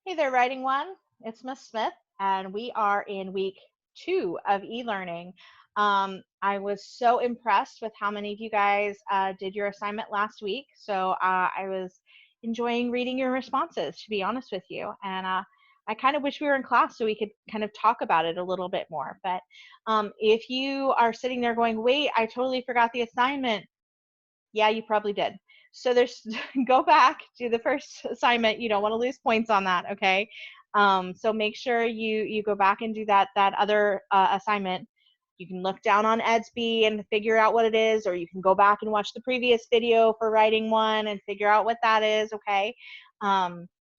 Hey there, Writing One. It's Miss Smith, and we are in week 2 of e-learning. I was so impressed with how many of you guys did your assignment last week. So I was enjoying reading your responses, to be honest with you. And I kind of wish we were in class so we could kind of talk about it a little bit more. But if you are sitting there going, wait, I totally forgot the assignment. Yeah, you probably did. So there's go back, do the first assignment. You don't want to lose points on that, okay? So make sure you go back and do that other assignment. You can look down on Edsby and figure out what it is, or you can go back and watch the previous video for Writing One and figure out what that is, okay?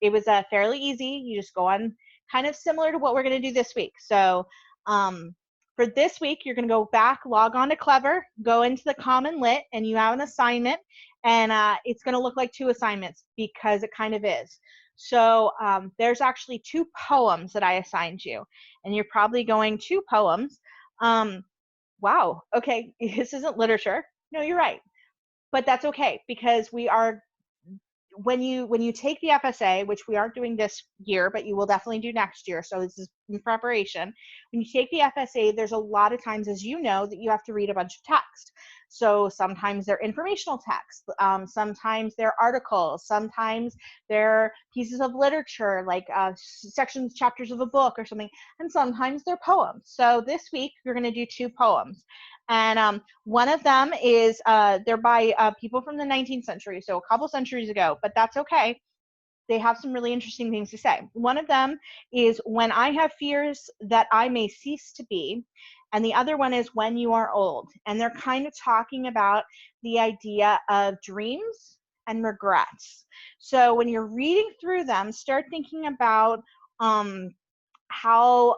It was fairly easy. You just go on, kind of similar to what we're going to do this week. So for this week, you're going to go back, log on to Clever, go into the CommonLit, and you have an assignment, and it's going to look like 2 assignments because it kind of is. So there's actually 2 poems that I assigned you, and you're probably going 2 poems. Wow, okay, this isn't literature. No, you're right, but that's okay because we are when you take the FSA, which we aren't doing this year, but you will definitely do next year, so this is in preparation. When you take the FSA, there's a lot of times, as you know, that you have to read a bunch of text. So sometimes they're informational text, sometimes they're articles, sometimes they're pieces of literature, like sections, chapters of a book or something, and sometimes they're poems. So this week, you're going to do 2 poems. And one of them is they're by people from the 19th century, so a couple centuries ago, but that's okay. They have some really interesting things to say. One of them is When I Have Fears That I May Cease to Be, and the other one is When You Are Old. And they're kind of talking about the idea of dreams and regrets. So when you're reading through them, start thinking about how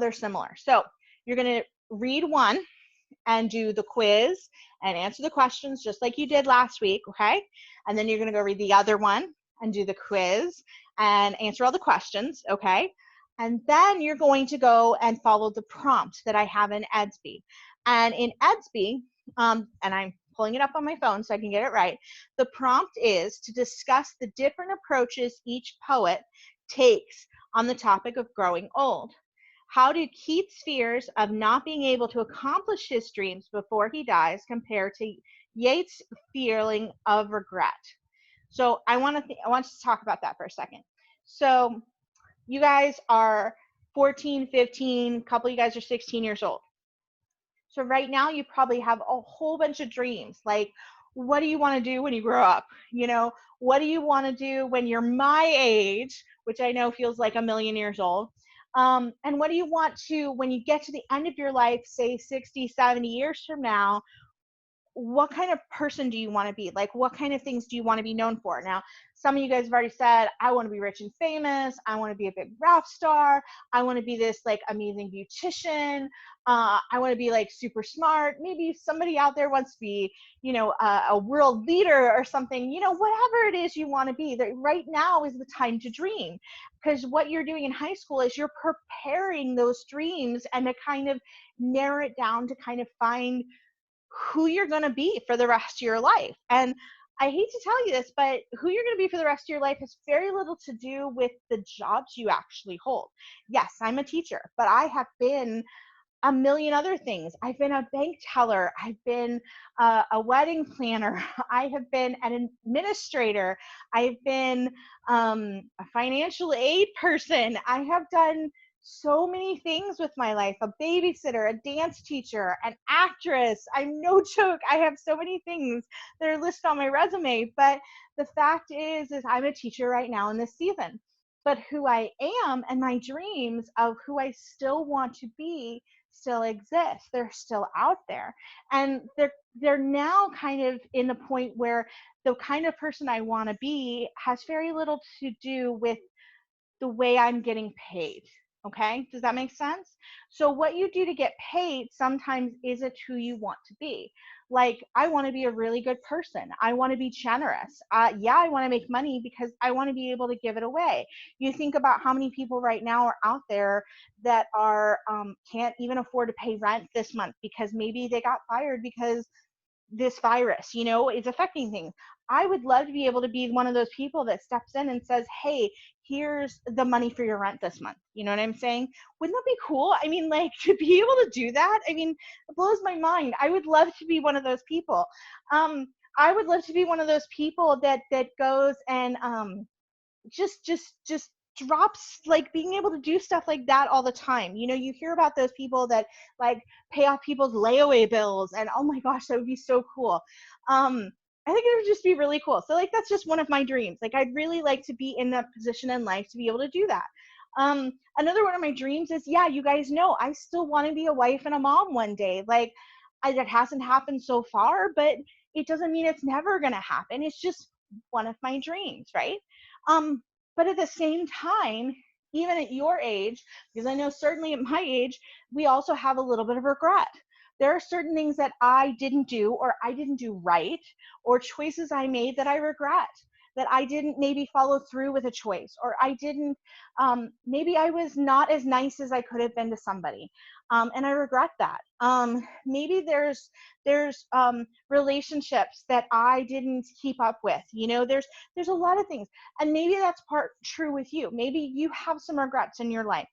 they're similar. So you're going to read one and do the quiz and answer the questions just like you did last week, okay? And then you're going to go read the other one and do the quiz and answer all the questions, okay? And then you're going to go and follow the prompt that I have in Edsby. And in Edsby, and I'm pulling it up on my phone so I can get it right, the prompt is to discuss the different approaches each poet takes on the topic of growing old. How do Keith's fears of not being able to accomplish his dreams before he dies compare to Yeats' feeling of regret? So I want to talk about that for a second. So you guys are 14, 15, a couple of you guys are 16 years old. So right now you probably have a whole bunch of dreams, like what do you want to do when you grow up? You know, what do you want to do when you're my age, which I know feels like a million years old? And what do you want to, when you get to the end of your life, say 60, 70 years from now, what kind of person do you want to be? Like, what kind of things do you want to be known for? Now, some of you guys have already said, I want to be rich and famous. I want to be a big rap star. I want to be this like amazing beautician. I want to be like super smart. Maybe somebody out there wants to be, you know, a world leader or something, you know, whatever it is you want to be. That right now is the time to dream, because what you're doing in high school is you're preparing those dreams and to kind of narrow it down to kind of find who you're going to be for the rest of your life. And I hate to tell you this, but who you're going to be for the rest of your life has very little to do with the jobs you actually hold. Yes, I'm a teacher, but I have been a million other things. I've been a bank teller. I've been a wedding planner. I have been an administrator. I've been a financial aid person. I have done so many things with my life, a babysitter, a dance teacher, an actress. I'm no joke. I have so many things that are listed on my resume. But the fact is I'm a teacher right now in this season. But who I am and my dreams of who I still want to be still exist. They're still out there. And they're now kind of in the point where the kind of person I want to be has very little to do with the way I'm getting paid. Okay, does that make sense? So what you do to get paid sometimes isn't who you want to be. Like, I want to be a really good person. I want to be generous. Yeah, I want to make money because I want to be able to give it away. You think about how many people right now are out there that are can't even afford to pay rent this month because maybe they got fired because this virus, you know, is affecting things. I would love to be able to be one of those people that steps in and says, hey, here's the money for your rent this month. You know what I'm saying? Wouldn't that be cool? I mean, like, to be able to do that, I mean, it blows my mind. I would love to be one of those people. I would love to be one of those people that goes and just drops, like, being able to do stuff like that all the time. You know, you hear about those people that like pay off people's layaway bills, and oh my gosh, that would be so cool. I think it would just be really cool. So like, that's just one of my dreams. Like, I'd really like to be in that position in life to be able to do that. Another one of my dreams is, yeah, you guys know, I still want to be a wife and a mom one day. Like, that hasn't happened so far, but it doesn't mean it's never going to happen. It's just one of my dreams, right? Um, but at the same time, even at your age, because I know certainly at my age, we also have a little bit of regret. There are certain things that I didn't do, or I didn't do right, or choices I made that I regret, that I didn't maybe follow through with a choice, or I didn't, maybe I was not as nice as I could have been to somebody. And I regret that. Maybe there's relationships that I didn't keep up with. You know, there's a lot of things, and maybe that's part true with you. Maybe you have some regrets in your life,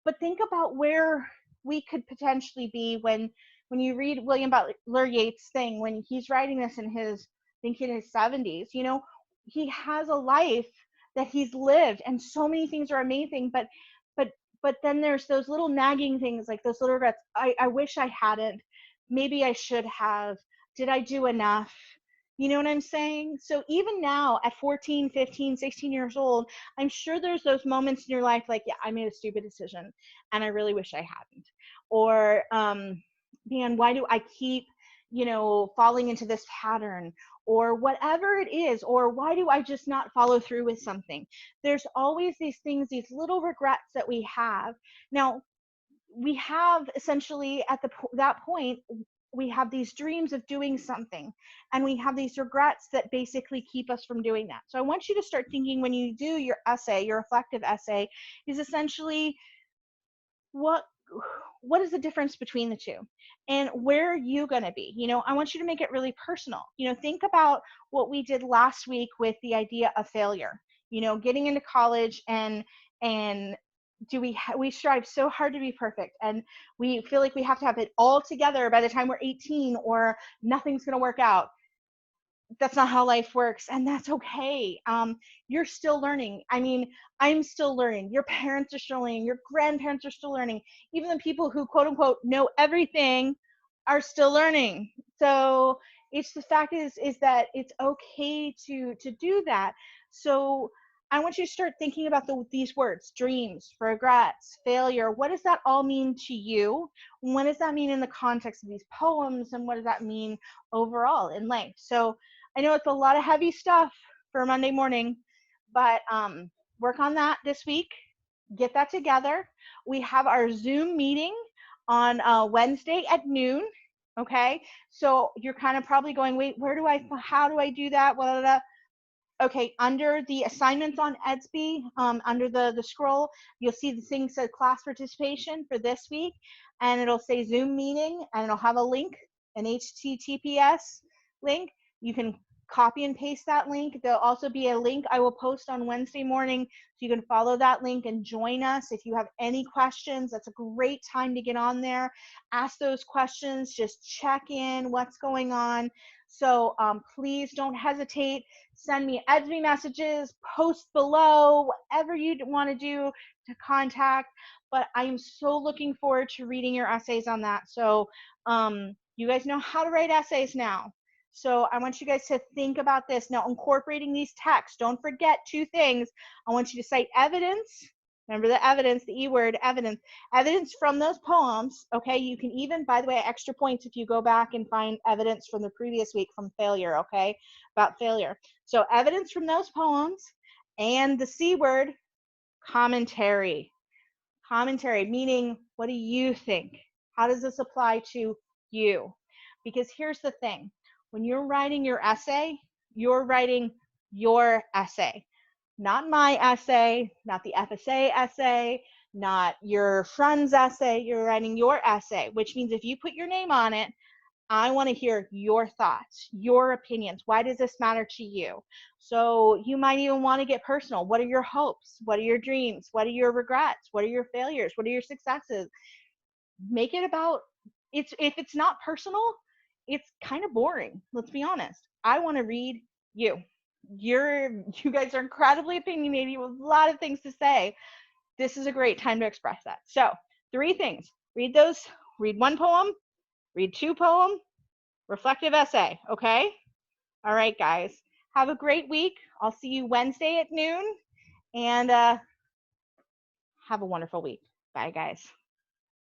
but think about where we could potentially be when you read William Butler Yeats' thing, when he's writing this in his, I think in his 70s. You know, he has a life that he's lived, and so many things are amazing, but but then there's those little nagging things, like those little regrets. I wish I hadn't. Maybe I should have. Did I do enough? You know what I'm saying? So even now at 14, 15, 16 years old, I'm sure there's those moments in your life like, yeah, I made a stupid decision and I really wish I hadn't. Or, man, why do I keep, you know, falling into this pattern, or whatever it is, or why do I just not follow through with something? There's always these things, these little regrets that we have. Now, we have essentially at that point, we have these dreams of doing something, and we have these regrets that basically keep us from doing that. So I want you to start thinking, when you do your essay, your reflective essay, is essentially what is the difference between the two, and where are you going to be? You know, I want you to make it really personal. You know, think about what we did last week with the idea of failure. You know, getting into college, and do we strive so hard to be perfect, and we feel like we have to have it all together by the time we're 18, or nothing's going to work out. That's not how life works, and that's okay. You're still learning. I mean, I'm still learning. Your parents are still learning. Your grandparents are still learning. Even the people who quote unquote know everything are still learning. So it's, the fact is that it's okay to do that. So I want you to start thinking about these words: dreams, regrets, failure. What does that all mean to you? What does that mean in the context of these poems, and what does that mean overall in life? So I know it's a lot of heavy stuff for Monday morning, but work on that this week. Get that together. We have our Zoom meeting on Wednesday at noon. Okay, so you're kind of probably going, wait, how do I do that? Blah, blah, blah. Okay, under the assignments on Edsby, under the scroll, you'll see the thing said class participation for this week, and it'll say Zoom meeting, and it'll have a link, an HTTPS link. You can copy and paste that link. There'll also be a link I will post on Wednesday morning, so you can follow that link and join us. If you have any questions, that's a great time to get on there. Ask those questions, just check in, what's going on. So please don't hesitate. Send me Edsby messages, post below, whatever you want to do to contact. But I'm so looking forward to reading your essays on that. So you guys know how to write essays now. So I want you guys to think about this. Now, incorporating these texts, don't forget two things. I want you to cite evidence. Remember the evidence, the E word, evidence. Evidence from those poems, okay? You can even, by the way, extra points if you go back and find evidence from the previous week from failure, okay? About failure. So evidence from those poems, and the C word, commentary. Commentary, meaning, what do you think? How does this apply to you? Because here's the thing. When you're writing your essay, you're writing your essay. Not my essay, not the FSA essay, not your friend's essay. You're writing your essay, which means if you put your name on it, I want to hear your thoughts, your opinions. Why does this matter to you? So you might even want to get personal. What are your hopes? What are your dreams? What are your regrets? What are your failures? What are your successes? Make it about, it's, if it's not personal, it's kind of boring. Let's be honest. I want to read you. You guys are incredibly opinionated. You have a lot of things to say. This is a great time to express that. So 3 things. Read those. Read 1 poem, read 2 poems, reflective essay. Okay? All right, guys. Have a great week. I'll see you Wednesday at noon, and have a wonderful week. Bye, guys.